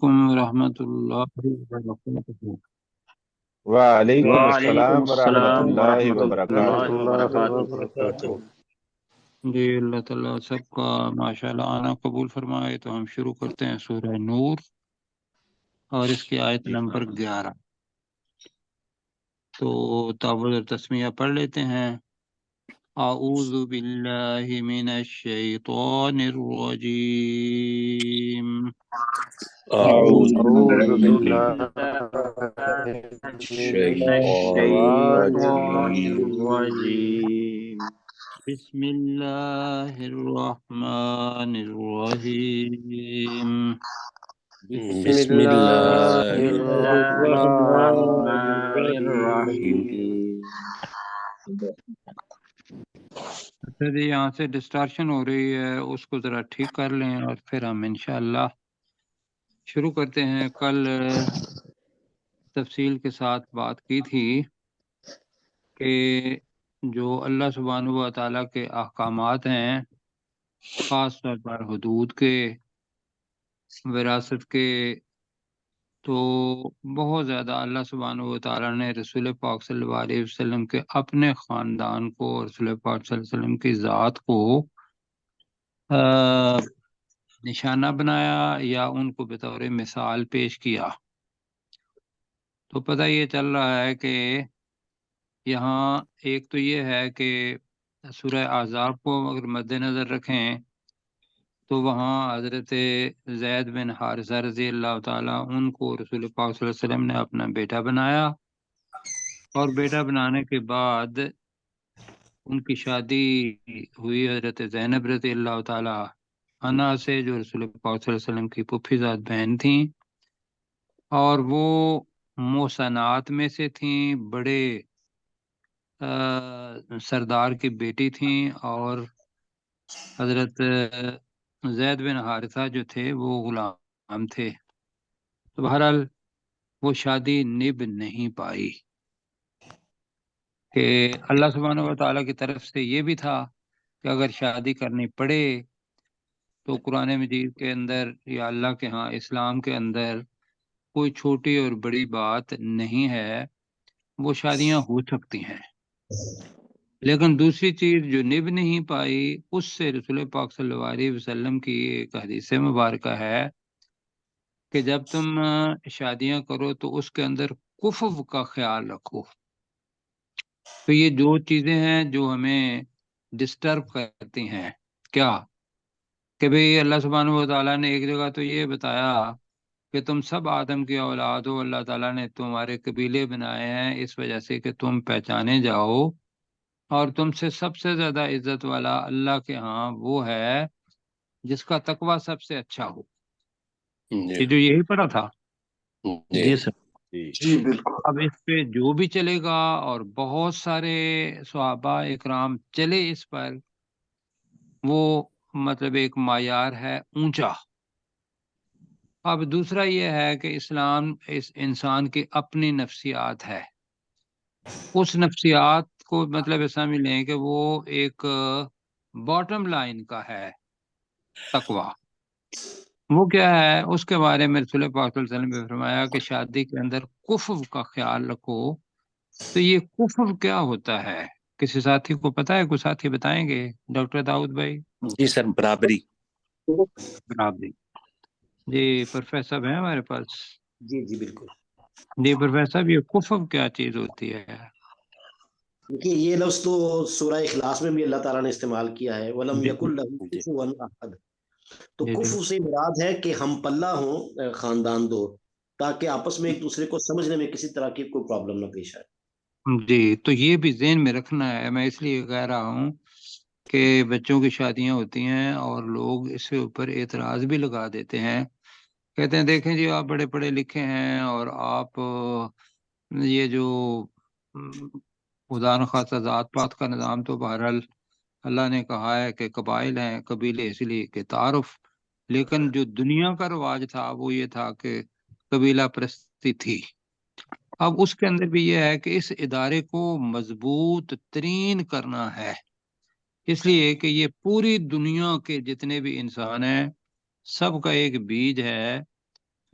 علیکم ورحمۃ اللہ وبرکاتہ۔ وعلیکم وعلیکم السلام ورحمۃ السلام اللہ ورحمۃ وبرکاتہ۔ اللہ وبرکاتہ۔ جی اللہ تعالیٰ سب کا ماشاء اللہ آنا قبول فرمائے۔ تو ہم شروع کرتے ہیں سورہ نور اور اس کی آیت نمبر 11۔ تو تعوذ اور تسمیہ پڑھ لیتے ہیں۔ اعوذ باللہ من الشیطان الرجیم۔ اعوذ اعوذ باللہ باللہ من من الشیطان الشیطان الرجیم۔ بسم اللہ الرحمن الرحیم۔ بسم اللہ الرحمن الرحمن الرحیم۔ الرحیم۔ اچھا جی، یہاں سے ڈسٹارشن ہو رہی ہے، اس کو ذرا ٹھیک کر لیں اور پھر ہم انشاءاللہ شروع کرتے ہیں۔ کل تفصیل کے ساتھ بات کی تھی کہ جو اللہ سبحانہ و تعالیٰ کے احکامات ہیں، خاص طور پر حدود کے، وراثت کے، تو بہت زیادہ اللہ سبحانہ و تعالیٰ نے رسول پاک صلی اللہ علیہ وسلم کے اپنے خاندان کو اور رسول پاک صلی اللہ علیہ وسلم کی ذات کو نشانہ بنایا یا ان کو بطور مثال پیش کیا۔ تو پتہ یہ چل رہا ہے کہ یہاں ایک تو یہ ہے کہ سورہ احزاب کو اگر مد نظر رکھیں تو وہاں حضرت زید بن حارثہ رضی اللہ تعالیٰ ان کو رسول پاک صلی اللہ علیہ وسلم نے اپنا بیٹا بنایا، اور بیٹا بنانے کے بعد ان کی شادی ہوئی حضرت زینب رضی اللہ تعالیٰ عنہا سے، جو رسول پاک صلی اللہ علیہ وسلم کی پھوپھی زاد بہن تھیں، اور وہ محسنات میں سے تھیں، بڑے سردار کی بیٹی تھیں، اور حضرت زید بن حارثہ جو تھے وہ غلام تھے۔ تو بہرحال وہ شادی نب نہیں پائی، کہ اللہ سبحانہ و تعالیٰ کی طرف سے یہ بھی تھا کہ اگر شادی کرنی پڑے تو قرآن مجید کے اندر یا اللہ کے ہاں اسلام کے اندر کوئی چھوٹی اور بڑی بات نہیں ہے، وہ شادیاں ہو سکتی ہیں۔ لیکن دوسری چیز جو نب نہیں پائی، اس سے رسول پاک صلی اللہ علیہ وسلم کی ایک حدیث مبارکہ ہے کہ جب تم شادیاں کرو تو اس کے اندر کفو کا خیال رکھو۔ تو یہ جو چیزیں ہیں جو ہمیں ڈسٹرب کرتی ہیں، کیا کہ بھئی اللہ سبحانہ و تعالیٰ نے ایک جگہ تو یہ بتایا کہ تم سب آدم کی اولاد ہو، اللہ تعالیٰ نے تمہارے قبیلے بنائے ہیں اس وجہ سے کہ تم پہچانے جاؤ، اور تم سے سب سے زیادہ عزت والا اللہ کے ہاں وہ ہے جس کا تقوی سب سے اچھا ہو۔ یہ جو یہی پڑھا تھا جی سر، جی بالکل۔ اب اس پہ جو بھی چلے گا، اور بہت سارے صحابہ اکرام چلے اس پر، وہ مطلب ایک معیار ہے اونچا۔ اب دوسرا یہ ہے کہ اسلام اس انسان کی اپنی نفسیات ہے، اس نفسیات کو مطلب ایسا ملیں کہ وہ ایک باٹم لائن کا ہے تقوی۔ وہ کیا ہے، اس کے بارے میں رسول پاک صلی اللہ علیہ وسلم نے فرمایا کہ شادی کے اندر کفو کا خیال رکھو۔ تو یہ کفو کیا ہوتا ہے؟ کسی ساتھی کو پتہ ہے؟ کوئی ساتھی بتائیں گے؟ ڈاکٹر داؤد بھائی؟ جی سر، برابری۔ برابری۔ جی پروفیسر صاحب ہیں ہمارے پاس؟ جی جی بالکل۔ جی پروفیسر صاحب، یہ کفو کیا چیز ہوتی ہے؟ دیکھیے یہ لفظ تو سورہ اخلاص میں بھی اللہ تعالیٰ نے استعمال کیا ہے، وَلَمْ جی يَكُنْ لَهُ كُفُوًا أَحَدٌ۔ تو جی کفو سے مراد ہے کہ ہم پلہ ہوں خاندان دو، تاکہ آپس میں ایک دوسرے کو سمجھنے میں کسی طرح کی کوئی پرابلم نہ پیش آئے۔ جی، تو یہ بھی ذہن میں رکھنا ہے۔ میں اس لیے کہہ رہا ہوں کہ بچوں کی شادیاں ہوتی ہیں اور لوگ اس کے اوپر اعتراض بھی لگا دیتے ہیں، کہتے ہیں دیکھیں جی آپ بڑے پڑھے لکھے ہیں اور آپ یہ جو خدا نخواستہ ذات پات کا نظام تو بہرحال اللہ نے کہا ہے کہ قبائل ہیں، قبیلے اس لیے کہ تعارف، لیکن جو دنیا کا رواج تھا وہ یہ تھا کہ قبیلہ پرستی تھی۔ اب اس کے اندر بھی یہ ہے کہ اس ادارے کو مضبوط ترین کرنا ہے، اس لیے کہ یہ پوری دنیا کے جتنے بھی انسان ہیں سب کا ایک بیج ہے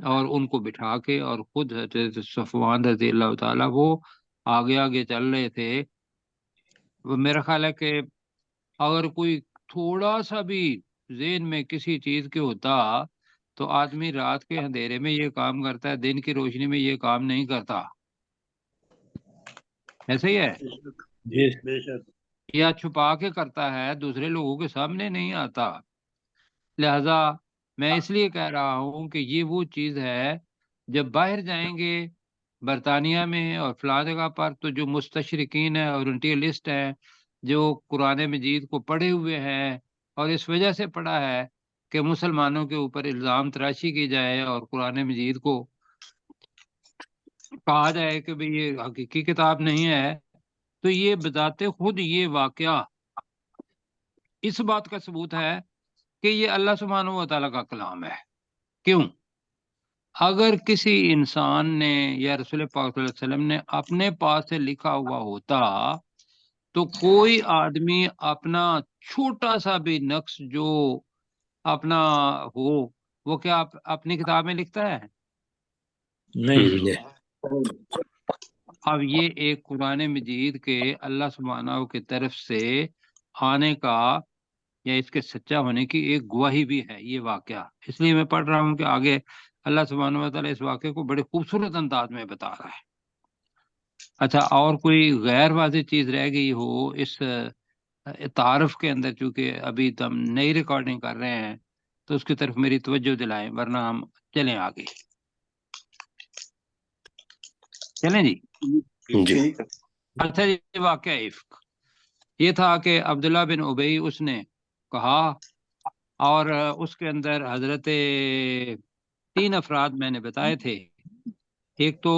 اور ان کو بٹھا کے اور خود حضرت صفوان رضی اللہ تعالیٰ وہ آگے آگے چل رہے تھے. وہ میرا خیال ہے کہ اگر کوئی تھوڑا سا بھی ذہن میں کسی چیز کے ہوتا تو آدمی رات کے اندھیرے میں یہ کام کرتا ہے، دن کی روشنی میں یہ کام نہیں کرتا. ایسے ہی ہے، جی بے شک. یا چھپا کے کرتا ہے، دوسرے لوگوں کے سامنے نہیں آتا. لہذا میں اس لیے کہہ رہا ہوں کہ یہ وہ چیز ہے، جب باہر جائیں گے برطانیہ میں اور فلاں جگہ پر، تو جو مستشرقین ہیں اورینٹیلسٹ ہیں، جو قرآن مجید کو پڑھے ہوئے ہیں اور اس وجہ سے پڑھا ہے کہ مسلمانوں کے اوپر الزام تراشی کی جائے اور قرآن مجید کو کہا جائے کہ بھئی یہ حقیقی کتاب نہیں ہے، تو یہ بذات خود یہ واقعہ اس بات کا ثبوت ہے کہ یہ اللہ سبحانہ و تعالیٰ کا کلام ہے. کیوں؟ اگر کسی انسان نے یا رسول پاک صلی اللہ علیہ وسلم نے اپنے پاس سے لکھا ہوا ہوتا تو کوئی آدمی اپنا چھوٹا سا بھی نقص جو اپنا ہو وہ کیا اپنی کتاب میں لکھتا ہے؟ نہیں. اب یہ ایک قرآن مجید کے اللہ سبحانہ کی طرف سے آنے کا یا اس کے سچا ہونے کی ایک گواہی بھی ہے یہ واقعہ. اس لیے میں پڑھ رہا ہوں کہ آگے اللہ سبحانہ و تعالیٰ اس واقعے کو بڑے خوبصورت انداز میں بتا رہا ہے. اچھا، اور کوئی غیر واضح چیز رہ گئی ہو اس تعارف کے اندر، چونکہ ابھی تو ہم نئی ریکارڈنگ کر رہے ہیں تو اس کی طرف میری توجہ دلائیں، ورنہ ہم چلیں آگے. چلیں جی. جی. اچھا، یہ واقعہ عفق یہ تھا کہ عبداللہ بن ابی اس نے کہا، اور اس کے اندر حضرت 3 افراد میں نے بتائے تھے. ایک تو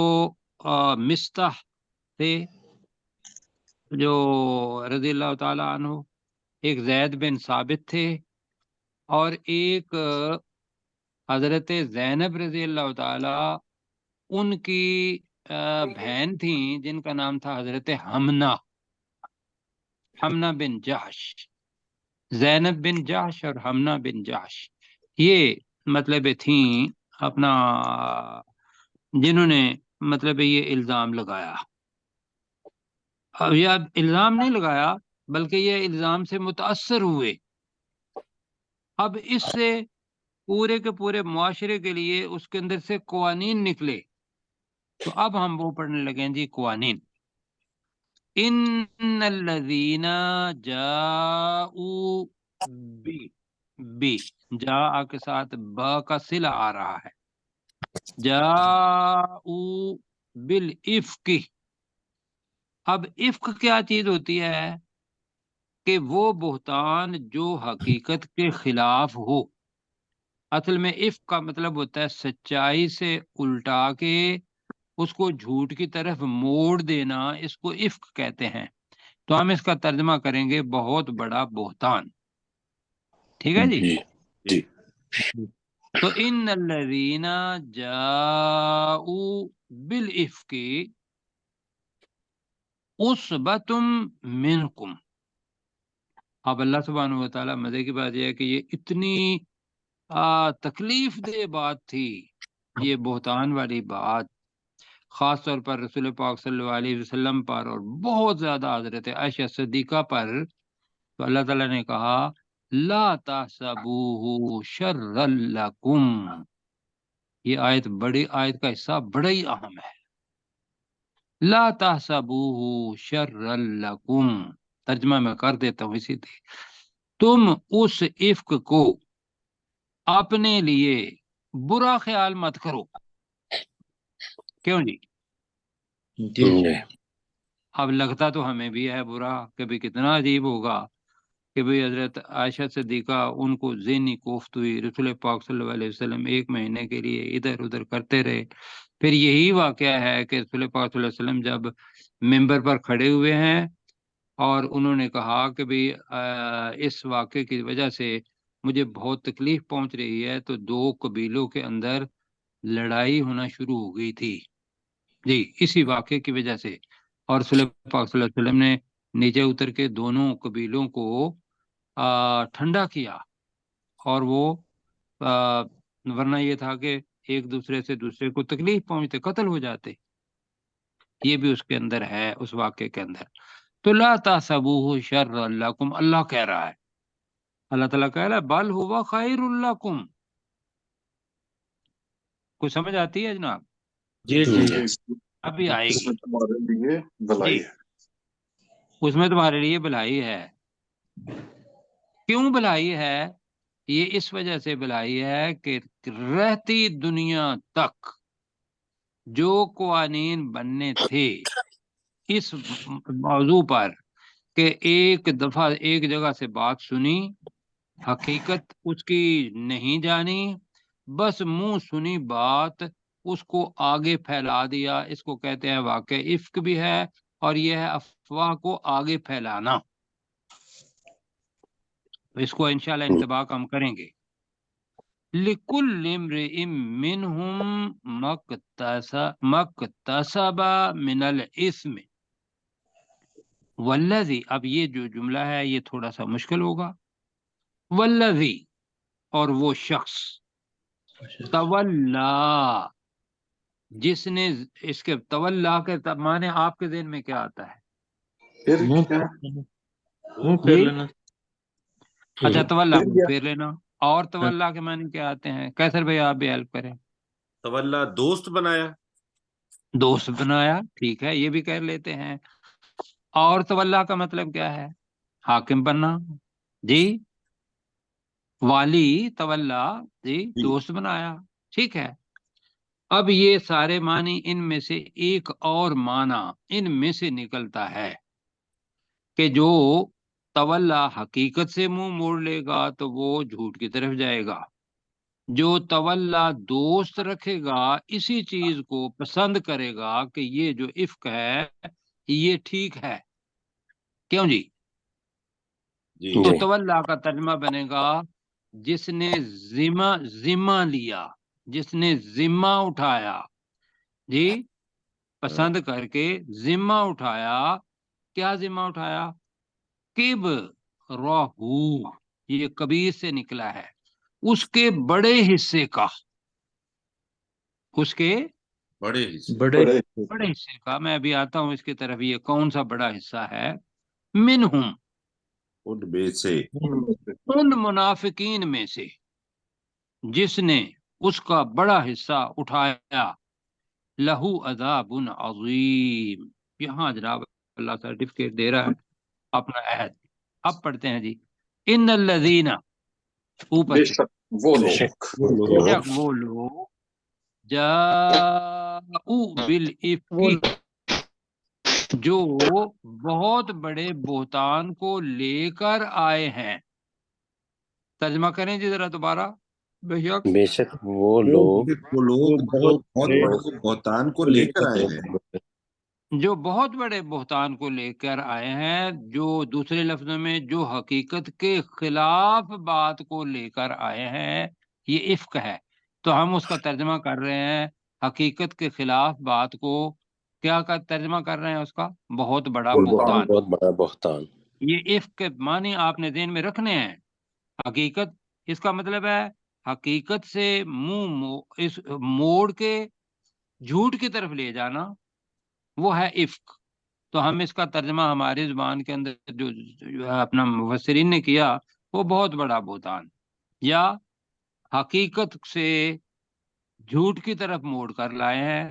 مستح تھے جو رضی اللہ تعالی عنہ، ایک زید بن ثابت تھے، اور ایک حضرت زینب رضی اللہ تعالی ان کی بہن تھیں جن کا نام تھا حضرت حمنہ بن جحش. زینب بن جحش اور حمنہ بن جحش یہ مطلب تھیں اپنا جنہوں نے مطلب یہ الزام لگایا. اب یہ الزام نہیں لگایا بلکہ یہ الزام سے متاثر ہوئے. اب اس سے پورے کے پورے معاشرے کے لیے اس کے اندر سے قوانین نکلے. تو اب ہم وہ پڑھنے لگے جی قوانین. ان الذین جاؤ بی جاء کے ساتھ با کا صلہ آ رہا ہے. جاؤ بالافک. اب افک کیا چیز ہوتی ہے؟ کہ وہ بہتان جو حقیقت کے خلاف ہو. اصل میں افک کا مطلب ہوتا ہے سچائی سے الٹا کے اس کو جھوٹ کی طرف موڑ دینا، اس کو افک کہتے ہیں. تو ہم اس کا ترجمہ کریں گے بہت بڑا بہتان. ٹھیک ہے جی. جی. تو ان الذین جاؤ بالافک عصبۃ منکم. اب اللہ سبحانہ و تعالیٰ مزے کی بات یہ ہے کہ یہ اتنی تکلیف دہ بات تھی، یہ بہتان والی بات، خاص طور پر رسول پاک صلی اللہ علیہ وسلم پر اور بہت زیادہ حضرت عائشہ صدیقہ پر. تو اللہ تعالیٰ نے کہا لا تحسبوه شرا لکم. یہ آیت کا حصہ بڑا ہی اہم ہے. لا تحسبوه شرا لکم، ترجمہ میں کر دیتا ہوں اسی لیے، تم اس افک کو اپنے لیے برا خیال مت کرو. کیوں جی؟ جی. اب لگتا تو ہمیں بھی ہے برا کہ بھی کتنا عجیب ہوگا کہ بھئی حضرت عائشہ صدیقہ ان کو ذہنی کوفت ہوئی، رسول پاک صلی اللہ علیہ وسلم 1 مہینے کے لیے ادھر ادھر کرتے رہے. پھر یہی واقعہ ہے کہ رسول پاک صلی اللہ علیہ وسلم جب ممبر پر کھڑے ہوئے ہیں اور انہوں نے کہا کہ بھئی اس واقعے کی وجہ سے مجھے بہت تکلیف پہنچ رہی ہے، تو 2 قبیلوں کے اندر لڑائی ہونا شروع ہو گئی تھی جی اسی واقعے کی وجہ سے. اور رسول پاک صلی اللہ علیہ وسلم نے نیچے اتر کے دونوں قبیلوں کو ٹھنڈا کیا، اور وہ ورنہ یہ تھا کہ ایک دوسرے سے دوسرے کو تکلیف پہنچتے، قتل ہو جاتے، یہ بھی اس کے اندر ہے، اس واقعے کے اندر۔ تو لا تحسبوہ شر لکم، اللہ کہہ رہا ہے، اللہ تعالیٰ کہہ رہا ہے بل ہوا خیر لکم۔ کچھ سمجھ آتی ہے جناب؟ جی جی ابھی آئے اس گی میں تمہارے لیے بھلائی جی، ہے۔ اس میں تمہارے لیے بھلائی ہے۔ کیوں بھلائی ہے؟ یہ اس وجہ سے بھلائی ہے کہ رہتی دنیا تک جو قوانین بننے تھے اس موضوع پر کہ ایک دفعہ ایک جگہ سے بات سنی، حقیقت اس کی نہیں جانی، بس منہ سنی بات اس کو آگے پھیلا دیا، اس کو کہتے ہیں واقع افک بھی ہے، اور یہ ہے افواہ کو آگے پھیلانا۔ اس کو انشاءاللہ انطباق ہم کریں گے۔ لِكُلِّ امْرِئٍ مِّنْهُمْ مَكْتَسَبَ مِنَ الْإِثْمِ والذی، اب یہ جو جملہ ہے یہ تھوڑا سا مشکل ہوگا، والذی، اور وہ شخص، تولا، جس نے، اس کے تولا کے معنی آپ کے ذہن میں کیا آتا ہے؟ پھر منہ کیا؟ منہ پھیر جی لینا۔ اچھا، تولا پھر کیا؟ پھیر لینا، اور تولا کے معنی کیا آتے ہیں؟ کیسر بھائی آپ بھی ہیلپ کریں۔ تولا دوست بنایا، دوست بنایا، ٹھیک ہے، یہ بھی کہہ لیتے ہیں۔ اور تولا کا مطلب کیا ہے؟ حاکم بننا، جی، والی تولا، جی، دوست بنایا، ٹھیک ہے۔ اب یہ سارے معنی ان میں سے ایک اور معنی ان میں سے نکلتا ہے کہ جو تولا حقیقت سے منہ موڑ لے گا تو وہ جھوٹ کی طرف جائے گا، جو تولا دوست رکھے گا اسی چیز کو پسند کرے گا کہ یہ جو افک ہے یہ ٹھیک ہے، کیوں جی؟ جی تو تولا کا ترجمہ بنے گا جس نے ذمہ لیا، جس نے ذمہ اٹھایا، جی، پسند کر کے ذمہ اٹھایا۔ کیا ذمہ اٹھایا؟ کب راہو، یہ کبیر سے نکلا ہے، اس کے بڑے حصے کا، اس کے بڑے حصے، بڑے بڑے حصے کا۔ میں ابھی آتا ہوں اس کی طرف، یہ کون سا بڑا حصہ ہے؟ منہم، ان میں سے، ان منافقین میں سے جس نے اس کا بڑا حصہ اٹھایا، لہو عذاب عظیم، یہاں جناب اللہ سرٹیفکیٹ دے رہا ہے اپنا عہد۔ اب پڑھتے ہیں جی، ان الذین، اوپر بے سے، شک وہ بے لوگ شک بے شک وہ لوگ، جاءوا بالافک، جو بہت بڑے بہتان کو لے کر آئے ہیں۔ ترجمہ کریں جی ذرا دوبارہ، بے شک بے شک وہ لوگ وہ لوگ جو بہت بڑے بڑے بہتان کو لے کر آئے ہیں، جو بہت بڑے بہتان کو لے کر آئے ہیں، جو دوسرے لفظوں میں جو حقیقت کے خلاف بات کو لے کر آئے ہیں، یہ افک ہے۔ تو ہم اس کا ترجمہ کر رہے ہیں حقیقت کے خلاف بات کو، کیا کا ترجمہ کر رہے ہیں اس کا؟ بہت بڑا بہتان۔ بہت بڑا بہتان، یہ افک کے معنی آپ نے ذہن میں رکھنے ہیں۔ حقیقت، اس کا مطلب ہے حقیقت سے اس موڑ کے جھوٹ کی طرف لے جانا، وہ ہے افک۔ تو ہم اس کا ترجمہ ہماری زبان کے اندر جو اپنا مفسرین نے کیا، وہ بہت بڑا بہتان، یا حقیقت سے جھوٹ کی طرف موڑ کر لائے ہیں۔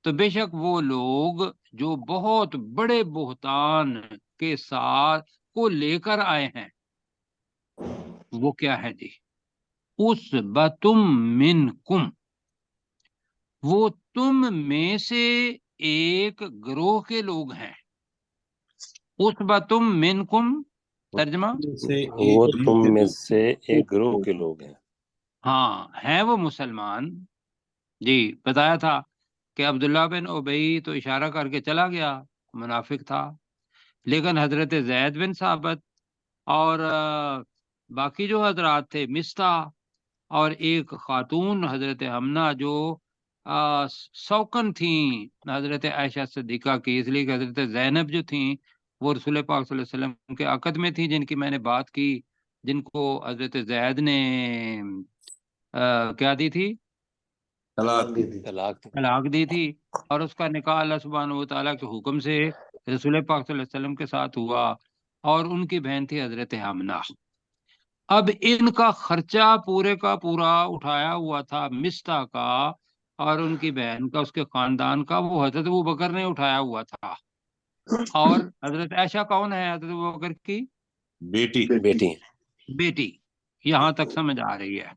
تو بے شک وہ لوگ جو بہت بڑے بہتان کے ساتھ کو لے کر آئے ہیں، وہ کیا ہے جی؟ اُصْبَةٌ مِّنْکُمْ، وہ تم میں سے ایک گروہ کے لوگ ہیں۔ اُصْبَةٌ مِّنْکُمْ، ترجمہ، وہ تم میں سے ایک گروہ کے لوگ ہیں۔ ہاں، ہیں وہ مسلمان، جی، بتایا تھا کہ عبداللہ بن ابی تو اشارہ کر کے چلا گیا، منافق تھا، لیکن حضرت زید بن ثابت اور باقی جو حضرات تھے، مستح اور ایک خاتون حضرت حمنہ جو سوکن تھیں حضرت عائشہ صدیقہ کی، اس لیے کہ حضرت زینب جو تھیں وہ رسول پاک صلی اللہ علیہ وسلم کے عقد میں تھیں، جن کی میں نے بات کی، جن کو حضرت زید نے کیا دی تھی؟ طلاق دے دی طلاق طلاق دی تھی، اور اس کا نکاح اللہ سبحانہ و تعالیٰ کے حکم سے رسول پاک صلی اللہ علیہ وسلم کے ساتھ ہوا، اور ان کی بہن تھی حضرت حمنہ۔ اب ان کا خرچہ پورے کا پورا اٹھایا ہوا تھا مستہ کا اور ان کی بہن کا، اس کے خاندان کا، وہ حضرت ابوبکر نے اٹھایا ہوا تھا۔ اور حضرت عائشہ کون ہے؟ حضرت ابوبکر کی بیٹی بیٹی بیٹی۔ یہاں تک سمجھ آ رہی ہے؟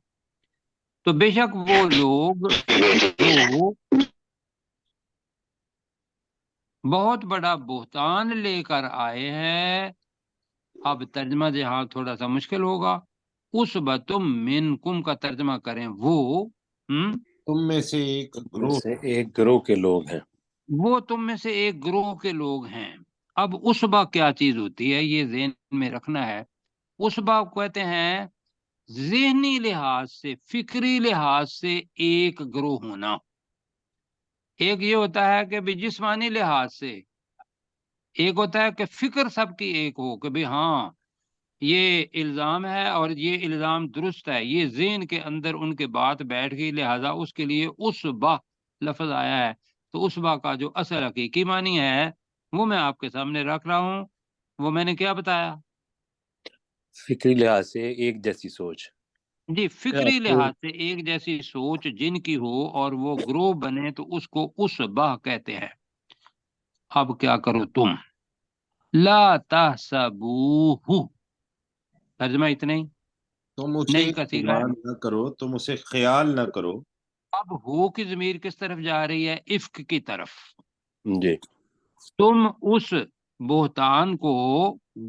تو بے شک وہ لوگ جو بہت بڑا بہتان لے کر آئے ہیں، اب ترجمہ جہاں تھوڑا سا مشکل ہوگا، اس بتم منکم کا ترجمہ کریں وہ تم میں سے ایک گروہ سے ایک گروہ کے لوگ ہیں۔ وہ تم میں سے ایک گروہ کے لوگ ہیں۔ اب اسبا کیا چیز ہوتی ہے یہ ذہن میں رکھنا ہے۔ اسبا کہتے ہیں ذہنی لحاظ سے، فکری لحاظ سے ایک گروہ ہونا۔ ایک یہ ہوتا ہے کہ بھی جسمانی لحاظ سے، ایک ہوتا ہے کہ فکر سب کی ایک ہو کہ بھی ہاں یہ الزام ہے اور یہ الزام درست ہے، یہ ذہن کے اندر ان کے بات بیٹھ گئی، لہذا اس کے لیے اسبا لفظ آیا ہے۔ تو اسبا کا جو اصل حقیقی معنی ہے وہ میں آپ کے سامنے رکھ رہا ہوں۔ وہ میں نے کیا بتایا؟ فکری لحاظ سے ایک جیسی سوچ، جی، فکری لحاظ سے ایک جیسی سوچ جن کی ہو اور وہ گروہ بنے تو اس کو اسبا کہتے ہیں۔ اب کیا کرو تم؟ لا تحسبوہ، ترجمہ اتنا ہی، تم اسے نہیں کا صیغہ ہے۔ گمان نہ کرو، تم اسے خیال نہ کرو۔ اب ہو کی ضمیر کس طرف جا رہی ہے؟ افک کی طرف۔ جی، تم اس بہتان کو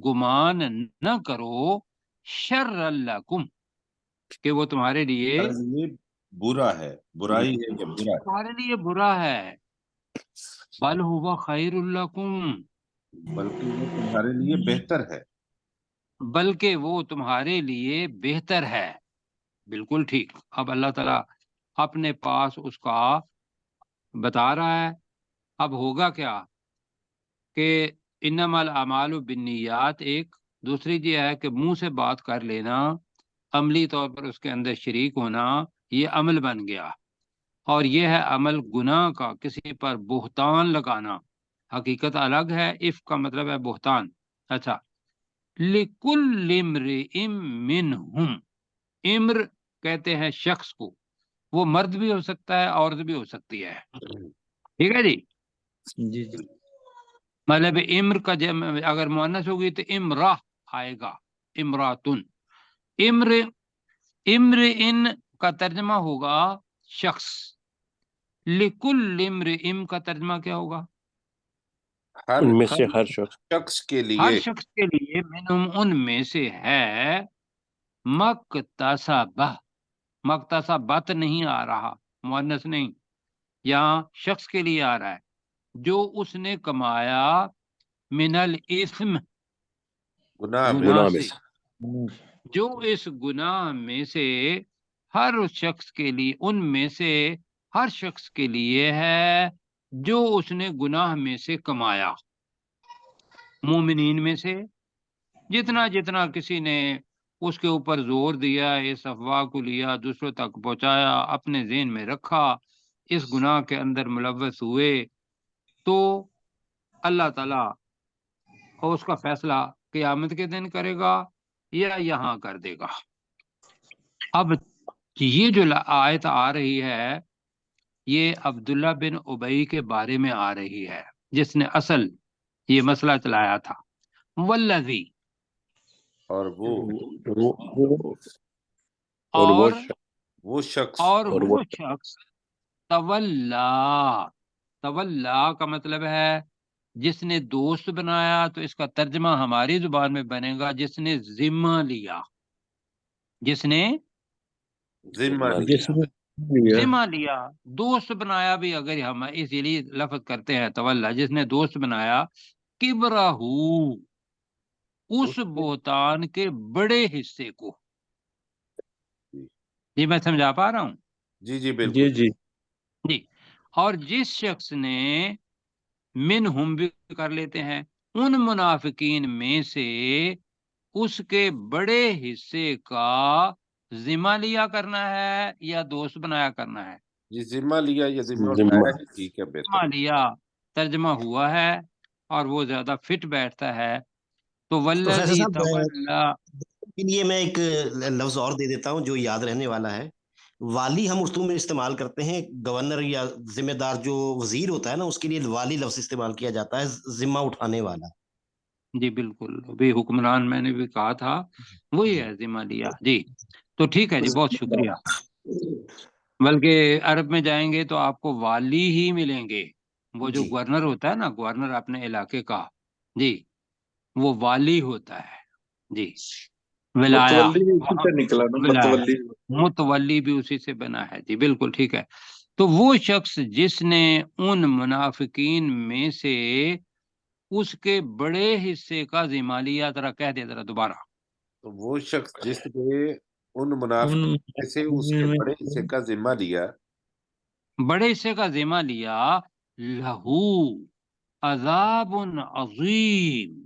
گمان نہ کرو، شر لکم، کہ وہ تمہارے لیے غرض یہ برا ہے، برائی ہے کہ برا ہے، تمہارے لیے برا ہے۔ بل ہوا خیر لکم، بلکہ وہ تمہارے لیے بہتر ہے۔ بلکہ وہ تمہارے لیے بہتر ہے۔ بالکل ٹھیک۔ اب اللہ تعالیٰ اپنے پاس اس کا بتا رہا ہے۔ اب ہوگا کیا کہ انما الاعمال بالنیات، ایک دوسری یہ ہے کہ منہ سے بات کر لینا، عملی طور پر اس کے اندر شریک ہونا، یہ عمل بن گیا۔ اور یہ ہے عمل گناہ کا، کسی پر بہتان لگانا، حقیقت الگ ہے، اف کا مطلب ہے بہتان۔ اچھا، لکل امرئ منہم، امر کہتے ہیں شخص کو، وہ مرد بھی ہو سکتا ہے عورت بھی ہو سکتی ہے، ٹھیک ہے جی۔ جی جی مطلب امر کا جمع اگر مؤنث ہوگی تو امرہ آئے گا، امراتن۔ امرئن کا ترجمہ ہوگا شخص، لکل امرئ کا ترجمہ کیا ہوگا؟ ہر ان میں سے ہر شخص، شخص کے ہر لیے شخص کے لیے منہم ان میں سے ہے، مکتسبہ، مکتسبت نہیں آ رہا، مؤنث نہیں، یہاں شخص کے لیے آ رہا ہے، جو اس نے کمایا، من الاثم، گناہ میں گناہ میں سے، جو اس گناہ میں سے ہر شخص کے لیے، ان میں سے ہر شخص کے لیے ہے جو اس نے گناہ میں سے کمایا۔ مومنین میں سے جتنا جتنا کسی نے اس کے اوپر زور دیا، اس افواہ کو لیا، دوسروں تک پہنچایا، اپنے ذہن میں رکھا، اس گناہ کے اندر ملوث ہوئے، تو اللہ تعالیٰ اس کا فیصلہ قیامت کے دن کرے گا یا یہاں کر دے گا۔ اب یہ جو آیت آ رہی ہے یہ عبداللہ بن ابی کے بارے میں آ رہی ہے، جس نے اصل یہ مسئلہ چلایا تھا۔ والذی، اور وہ اور شخص اور اور وہ شخص، تولا، تولا کا مطلب ہے جس نے دوست بنایا، تو اس کا ترجمہ ہماری زبان میں بنے گا جس نے ذمہ لیا، جس نے ذمہ جس لیا۔ میں ذمہ لیا، دوست بنایا بھی اگر ہم اسی لیے لفظ کرتے ہیں تولا، جس نے دوست بنایا، کبرہو، اس بہتان کے بڑے حصے کو۔ جی میں سمجھا پا رہا ہوں؟ جی جی جی بالکل۔ جی جی، اور جس شخص نے منہم بھی کر لیتے ہیں، ان منافقین میں سے اس کے بڑے حصے کا ذمہ لیا کرنا ہے یا دوست بنایا کرنا ہے؟ جی ذمہ لیا یا ذمہ ذمہ اٹھایا ہے، ٹھیک ہے بہتر. لیا ترجمہ ہوا ہے اور وہ زیادہ فٹ بیٹھتا ہے. تو پروفیسر والذی صاحب تولا، کے لیے میں ایک لفظ اور دے دیتا ہوں جو یاد رہنے والا ہے. والی ہم اردو میں استعمال کرتے ہیں، گورنر یا ذمہ دار جو وزیر ہوتا ہے نا، اس کے لیے والی لفظ استعمال کیا جاتا ہے، ذمہ اٹھانے والا. جی بالکل، ابھی حکمران میں نے بھی کہا تھا وہی ہے ذمہ لیا. جی تو ٹھیک ہے جی، بہت شکریہ. بلکہ عرب میں جائیں گے تو آپ کو والی ہی ملیں گے. وہ جو جی گورنر ہوتا ہے نا، گورنر اپنے علاقے کا، جی وہ والی ہوتا ہے. جی ولایا، متولی بھی اسی سے نکلا نا، ولایا متولی. متولی بھی اسی سے بنا ہے. جی بالکل ٹھیک ہے. تو وہ شخص جس نے ان منافقین میں سے اس کے بڑے حصے کا ذمہ لیا، ذرا کہہ دے ذرا دوبارہ. تو وہ شخص جس نے ان منافقین میں سے اس کے بڑے حصے کا ذمہ لیا، بڑے حصے کا ذمہ لیا، لہو عذاب عظیم،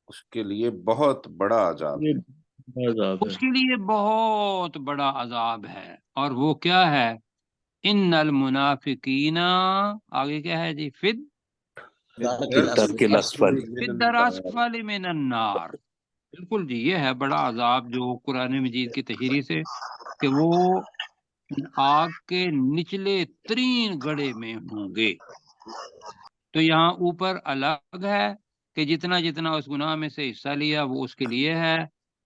اس کے لیے بہت بڑا عذاب. یہ عذاب ہے. اس کے لیے بہت بڑا عذاب ہے. اور وہ کیا ہے؟ ان المنافقین، آگے کیا ہے جی؟ فد درک الاسفل. الاسفل من النار. بالکل جی، یہ ہے بڑا عذاب جو قرآن مجید کی تشریح سے کہ وہ آگ کے نچلے ترین گڑھے میں ہوں گے. تو یہاں اوپر الگ ہے کہ جتنا جتنا اس گناہ میں سے حصہ لیا وہ اس کے لیے ہے،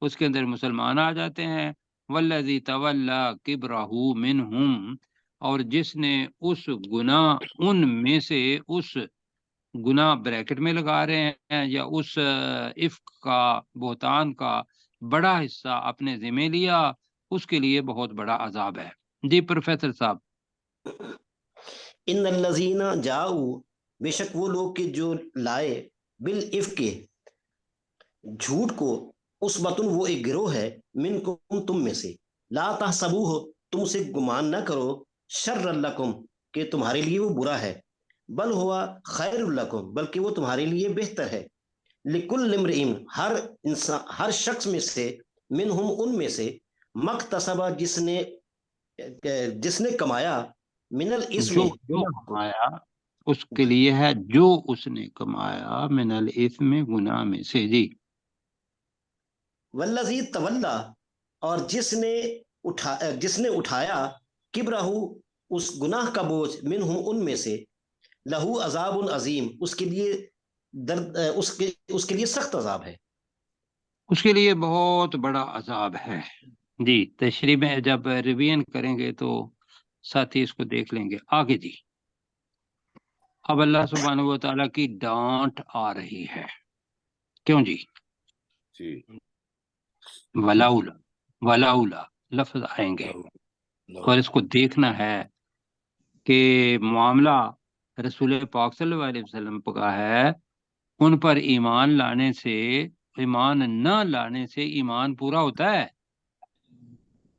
اس کے اندر مسلمان آ جاتے ہیں. والذی تولا کبرہ منہم، اور جس نے اس گناہ ان میں سے، اس گناہ بریکٹ میں لگا رہے ہیں، یا اس افک کا، بہتان کا بڑا حصہ اپنے ذمہ لیا، اس کے لیے بہت بڑا عذاب ہے. جی پروفیسر صاحب. ان الذین جاؤ، بے شک وہ لوگ کہ جو لائے، بالعفق جھوٹ کو، عصبۃ وہ ایک گروہ ہے، منکم تم میں سے، لا تحسبوہ تم اسے گمان نہ کرو، شر لکم کہ تمہارے لیے وہ برا ہے، بل ہوا خیر لکم بلکہ وہ تمہارے لیے بہتر ہے. لکل امرئ ہر انسان، ہر شخص میں سے، منہم ان میں سے، مکتسبہ جس نے کمایا، من الاسم جو کمایا اس کے لیے ہے، جو اس نے کمایا، من الاثم گناہ میں سے. جی والذی تولا، اور جس نے اٹھایا، کبرہ اس گناہ کا بوجھ، منہم ان میں سے، لہو عذاب عظیم اس کے لیے درد، اس کے لیے سخت عذاب ہے. اس کے لیے بہت بڑا عذاب ہے. جی تشریح میں جب ریویژن کریں گے تو ساتھ ہی اس کو دیکھ لیں گے. آگے جی، اب اللہ سبحانہ و تعالیٰ کی ڈانٹ آ رہی ہے. کیوں جی؟ جی ولاولا، ولاولا لفظ آئیں گے اور اس کو دیکھنا ہے کہ معاملہ رسول پاک صلی اللہ علیہ وسلم کا ہے. ان پر ایمان لانے سے، ایمان نہ لانے سے ایمان پورا ہوتا ہے؟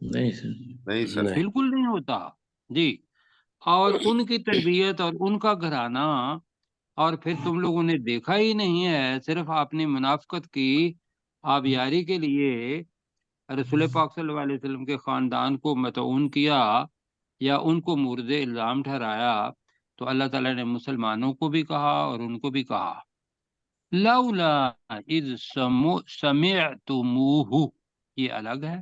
نہیں سر. نہیں سر. بالکل نہیں ہوتا. جی اور ان کی تربیت اور ان کا گھرانہ، اور پھر تم لوگوں نے دیکھا ہی نہیں ہے، صرف آپ نے منافقت کی، آبیاری کے لیے رسول پاک صلی اللہ علیہ وسلم کے خاندان کو مطعون کیا یا ان کو مورد الزام ٹھہرایا. تو اللہ تعالیٰ نے مسلمانوں کو بھی کہا اور ان کو بھی کہا، لولا اذ سمعتموہ، یہ الگ ہے.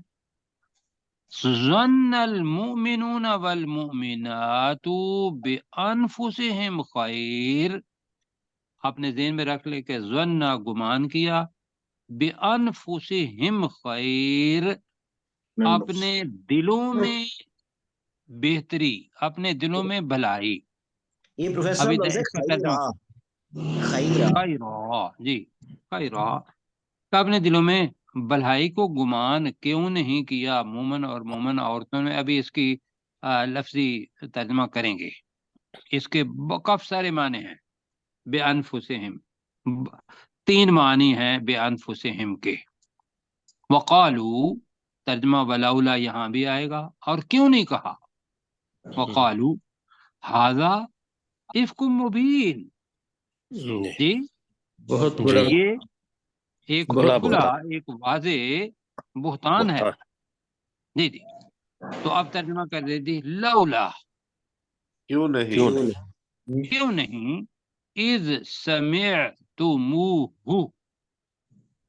ظن المؤمنون والمؤمنات بانفسہم خیر، آپ نے ذہن میں رکھ لے کہ ظن گمان کیا، بانفسہم خیر اپنے دلوں میں بہتری، اپنے دلوں میں بھلائی. یہ پروفیسر ابھی لفظ ہے اس کا ترجمہ خیرہ. خیرہ، جی خیرہ، کہ اپنے دلوں میں بھلائی کو گمان کیوں نہیں کیا مومن اور مومن عورتوں نے. ابھی اس کی لفظی ترجمہ کریں گے. اس کے کافی سارے معنی ہیں. بے انفسہم، 3 معنی ہیں بے انفسہم کے. وقالو، ترجمہ ولاولا یہاں بھی آئے گا. اور کیوں نہیں کہا؟ وقالو ھذا افک مبین. جی بہت بڑا. یہ ایک بڑا کھلا، ایک واضح بہتان ہے. بہتان. جی جی. تو اب ترجمہ کر دیتی لولا، کیوں نہیں کیوں نہیں کیوں نہیں اذ سمعتموہ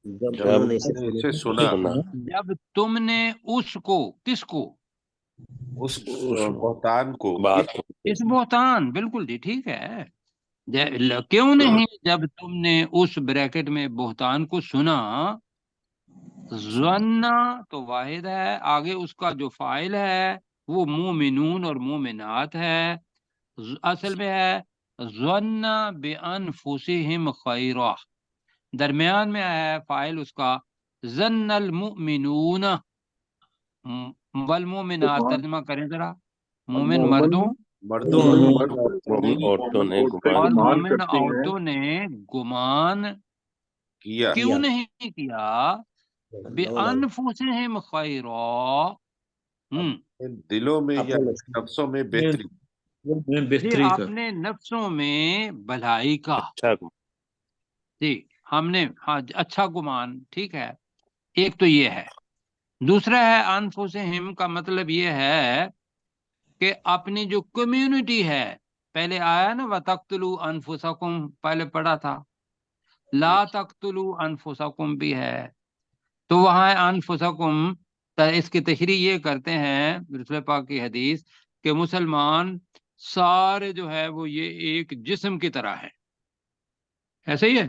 جب جب انہوں نے تم نے اسے اسے سنا سنا جب تم نے اس کو کس کو اس اس بہتان کو بات کو اس بہتان بالکل جی ٹھیک ہے کیوں نہیں جب تم نے اس بریکٹ میں بہتان کو سنا ظنّا تو واحد ہے آگے اس کا جو فاعل ہے وہ مومنون اور مومنات ہے اصل میں ہے ظن بانفسہم خیرا درمیان میں ہے فاعل اس کا ظن المؤمنون والمؤمنات ترجمہ کریں ذرا مومن مردوں مردوں اور مومن عورتوں نے گمان اور گمان مومن کرتی ہیں عورتوں نے گمان کیا کیوں نہیں کیا لولا بِأَنفُسِهِمْ خَيْرًا ان دلوں میں یا اپنے نفس نفسوں میں بہتری میں جی بہتری کا اپنے نفسوں میں بھلائی کا اچھا جی ہم نے ہاں اچھا گمان ٹھیک ہے ایک تو یہ ہے دوسرا ہے انفسہم کا مطلب یہ ہے کہ اپنی جو کمیونٹی ہے پہلے آیا نا وَتَقْتُلُوا أَنفُسَكُمْ پہلے پڑھا تھا لا تقتلوا انفسکم بھی ہے تو وہاں انفسکم اس کی تشریح یہ کرتے ہیں رسول پاک کی حدیث کہ مسلمان سارے جو ہے وہ یہ ایک جسم کی طرح ہے ایسے ہی ہے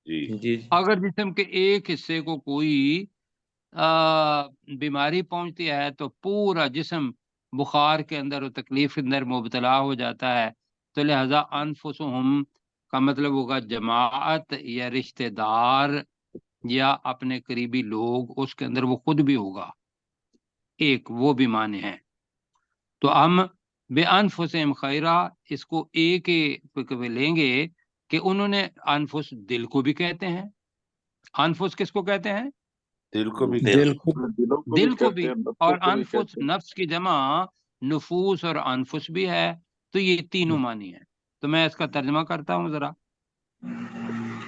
جی جی اگر جسم کے ایک حصے کو کوئی بیماری پہنچتی ہے تو پورا جسم بخار کے اندر اور تکلیف کے اندر مبتلا ہو جاتا ہے تو لہذا انفسہم کا مطلب ہوگا جماعت یا رشتہ دار یا اپنے قریبی لوگ اس کے اندر وہ خود بھی ہوگا ایک وہ بھی معنی ہے تو ہم بے انفسہم خیرا اس کو ایک لیں گے کہ انہوں نے انفس دل کو بھی کہتے ہیں انفس کس کو کہتے ہیں دل کو بھی دل دل کو بھی اور انفس نفس کی جمع نفوس اور انفس بھی ہے تو یہ تینوں معنی ہے تو میں اس کا ترجمہ کرتا ہوں ذرا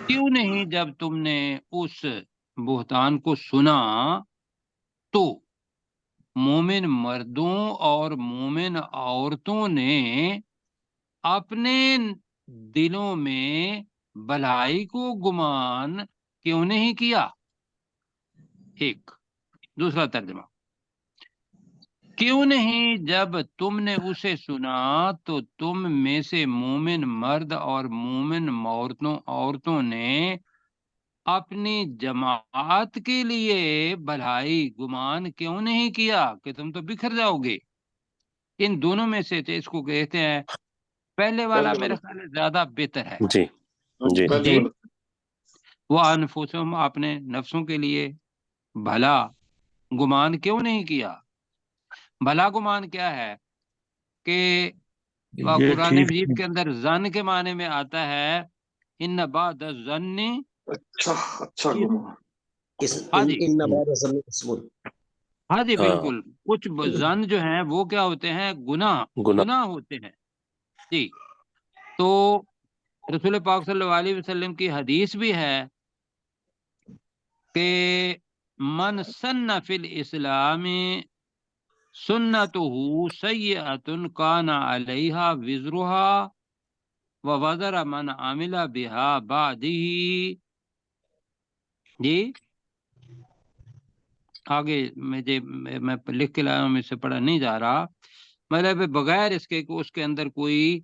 کیوں نہیں جب تم نے اس بہتان کو سنا تو مومن مردوں اور مومن عورتوں نے اپنے دلوں میں بھلائی کو گمان کیوں نہیں کیا ایک دوسرا ترجمہ کیوں نہیں جب تم نے اسے سنا تو تم میں سے مومن مرد اور مومن عورتوں نے اپنی جماعت کے لیے بھلائی گمان کیوں نہیں کیا کہ تم تو بکھر جاؤ گے ان دونوں میں سے اس کو کہتے ہیں پہلے والا میرے خیال میں زیادہ بہتر ہے جی جی جی وہ انفسہم اپنے نفسوں کے لیے بھلا گمان کیوں نہیں کیا بھلا گمان کیا ہے کہ یہ قرآن ٹھیک مجید کے اندر زن کے معنی میں آتا ہے ان بعد الظن اچھا گمان ہاں جی ان بعد الظن اسم ہاں جی ہاں بالکل کچھ زن جو ہیں وہ کیا ہوتے ہیں گناہ ہوتے ہیں جی تو رسول پاک صلی اللہ علیہ وسلم کی حدیث بھی ہے کہ من سن فی الاسلام سنتہ سیئۃ کان علیہا وزرہا ووزر من عمل بہا بعدہ جی آگے میں لکھ کے لایا ہوں مجھ سے پڑھا نہیں جا رہا مطلب بغیر اس کے کہ اس کے اندر کوئی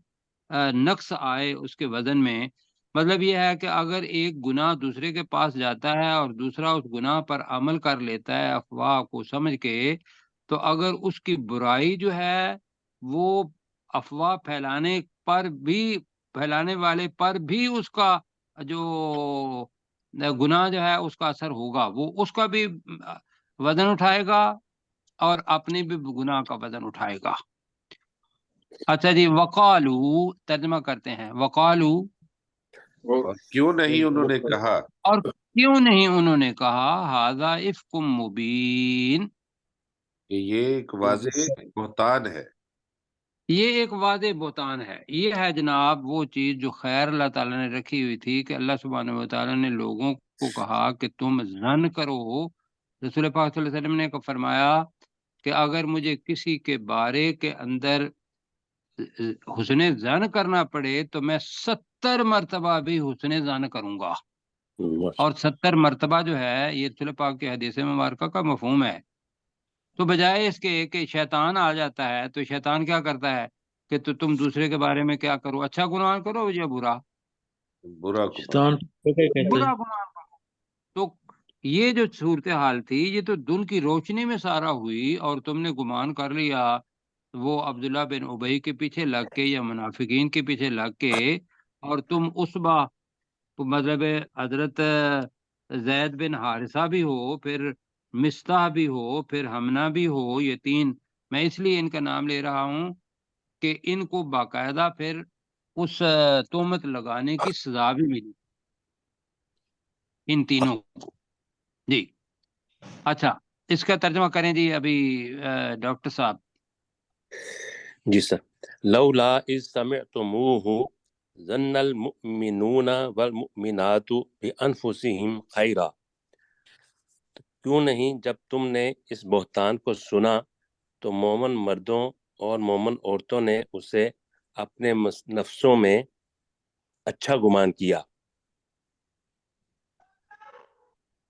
نقص آئے اس کے وزن میں مطلب یہ ہے کہ اگر ایک گناہ دوسرے کے پاس جاتا ہے اور دوسرا اس گناہ پر عمل کر لیتا ہے افواہ کو سمجھ کے تو اگر اس کی برائی جو ہے وہ افواہ پھیلانے والے پر بھی اس کا جو گناہ جو ہے اس کا اثر ہوگا وہ اس کا بھی وزن اٹھائے گا اور اپنے بھی گناہ کا وزن اٹھائے گا اچھا جی وقالو ترجمہ کرتے ہیں وقالو اور کیوں نہیں انہوں نے کہا اور کیوں نہیں انہوں نے کہا ھذا افک مبین کہ یہ ایک واضح بہتان ہے یہ ایک واضح بہتان ہے یہ ہے جناب وہ چیز جو خیر اللہ تعالیٰ نے رکھی ہوئی تھی کہ اللہ سبحانہ و تعالیٰ نے لوگوں کو کہا کہ تم ظن کرو رسول پاک صلی اللہ علیہ وسلم نے فرمایا کہ اگر مجھے کسی کے بارے کے اندر حسن زن کرنا پڑے تو میں 70 مرتبہ بھی حسن زن کروں گا. اور 70 مرتبہ جو ہے یہ رسول پاک کے حدیث مبارکہ کا مفہوم ہے. تو بجائے اس کے کہ شیطان آ جاتا ہے تو شیطان کیا کرتا ہے کہ تو تم دوسرے کے بارے میں کیا کرو, اچھا گمان کرو یا برا شیطان برا گمان کرو. تو یہ جو صورتحال تھی یہ تو دن کی روشنی میں سارا ہوئی, اور تم نے گمان کر لیا وہ عبداللہ بن ابی کے پیچھے لگ کے یا منافقین کے پیچھے لگ کے, اور تم اس مطلب حضرت زید بن حارثہ بھی ہو, پھر مستح بھی ہو, پھر حمنہ بھی ہو. یہ 3 میں اس لیے ان کا نام لے رہا ہوں کہ ان کو باقاعدہ پھر اس تہمت لگانے کی سزا بھی ملی ان تینوں کو. جی اچھا, اس کا ترجمہ کریں جی ابھی ڈاکٹر صاحب. جی سر. لولا اذ سمعتموہ ظن المؤمنون والمؤمنات بانفسہم خیرا. کیوں نہیں جب تم نے اس بہتان کو سنا تو مومن مردوں اور مومن عورتوں نے اسے اپنے نفسوں میں اچھا گمان کیا.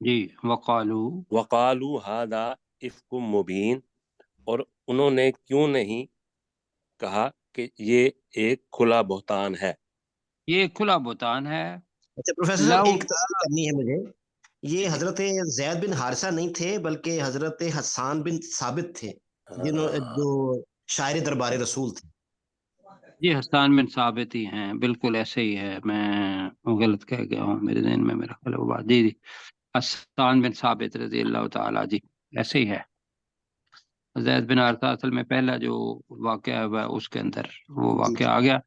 جی وقالوا ھذا افک مبین, اور انہوں نے کیوں نہیں کہا کہ یہ ایک کھلا بہتان ہے. یہ ایک کھلا بہتان ہے. اچھا پروفیسر صاحب ایک تصحیح کرنی ہے مجھے, یہ حضرت زید بن حارثہ نہیں تھے بلکہ حضرت حسان بن ثابت تھے جو شاعر دربار رسول تھے. جی حسان بن ثابت ہی ہیں, بالکل ایسے ہی ہے, میں غلط کہہ گیا ہوں, میرے ذہن میں میرا خیال ہے جی حسان بن ثابت رضی اللہ تعالیٰ, جی ایسے ہی ہے. زید بن حارثہ اصل میں پہلا جو واقعہ ہوا اس کے اندر وہ واقعہ آ گیا.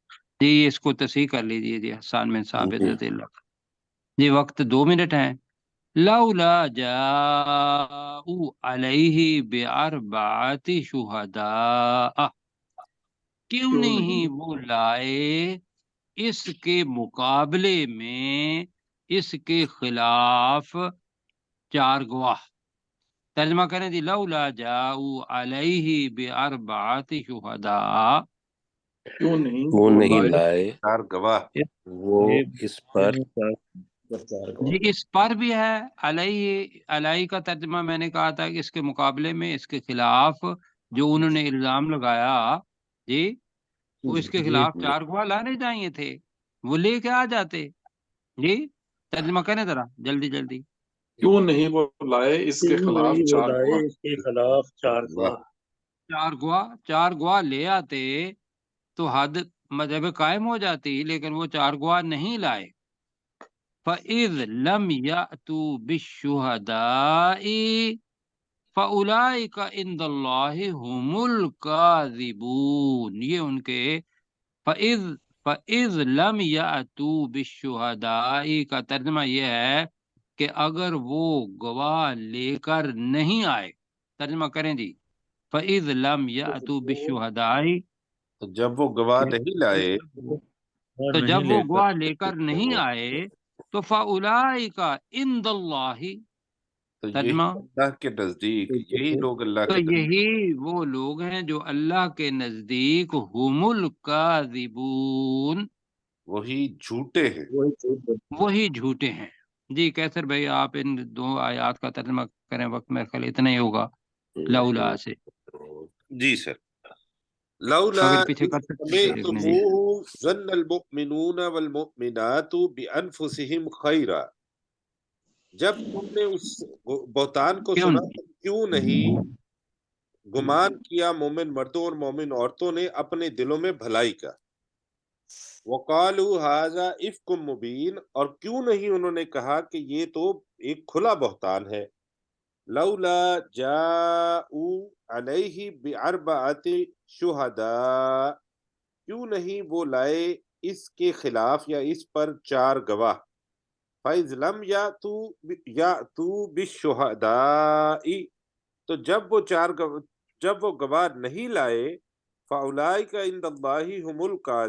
جی اس کو تصحیح کر لیجیے جی, حسان بن ثابت رضی اللہ تعالیٰ. جی وقت 2 منٹ ہیں. لولا جاءوا علیہ باربعۃ شہداء, کیوں نہیں وہ لائے اس کے مقابلے میں اس کے خلاف 4 گواہ. ترجمہ کریں جی. لولا جاءوا علیہ باربعۃ شہداء, وہ نہیں لائے 4 گواہ. وہ اس پر. جی اس پر بھی ہے علیہ کا ترجمہ میں نے کہا تھا کہ اس کے مقابلے میں, اس کے خلاف جو انہوں نے الزام لگایا, جی وہ اس کے خلاف 4 گواہ لانے چاہیے تھے, وہ لے کے آ جاتے. جی ترجمہ کریں ذرا جلدی جلدی. کیوں نہیں وہ لائے اس کے خلاف 4 گواہ. اس کے خلاف 4 گواہ. 4 گواہ لے آتے تو حد مذہب قائم ہو جاتی, لیکن وہ 4 گواہ نہیں لائے. فَإِذْ لَمْ يَأْتُوا بِالشُّهَدَاءِ فَأُولَئِكَ عِندَ اللَّهِ هُمُ الْكَاذِبُونَ. یہ ان کے فَإِذْ لَمْ يَأْتُوا بِالشُّهَدَاءِ کا ترجمہ یہ ہے کہ اگر وہ گواہ لے کر نہیں آئے. ترجمہ کریں جی. فَإِذْ لَمْ يَأْتُوا بِالشُّهَدَاءِ, تو جب وہ گواہ نہیں لائے, تو جب وہ گواہ لے کر نہیں آئے تو فَأُولَئِكَ عِندَ اللَّهِ, تو ترجمہ یہی اللہ کے نزدیک, یہی لوگ اللہ تو کے نزدیک یہی وہ لوگ ہیں جو اللہ کے نزدیک ہم الکاذبون, وہی جھوٹے ہیں. وہی جھوٹے ہیں. جی کیسر بھائی آپ ان 2 آیات کا ترجمہ کریں, وقت میرے خیال اتنا ہی ہوگا لولا سے. جی سر. لولا اگر پیچھے کر سکتے ہیں دیکھنے جی. سمعتموہ ظن المؤمنون والمؤمنات بانفسہم خیرا, جب تم نے اس بہتان کو کیوں سنا تو کیوں نہیں گمان کیا مومن مردوں اور مومن عورتوں نے اپنے دلوں میں بھلائی کا. وقالوا ھذا افک مبین, اور کیوں نہیں انہوں نے کہا کہ یہ تو ایک کھلا بہتان ہے. لولا جاءوا علیہ باربعۃ شہداء, کیوں نہیں وہ لائے اس کے خلاف یا اس پر 4 گواہ. فَإِذْ لَمْ يَأْتُوا بِالشُّهَدَاءِ, تو جب وہ گواہ نہیں لائے, فَأُولَئِكَ عِندَ اللَّهِ هُمُ الْكَاذِبُونَ,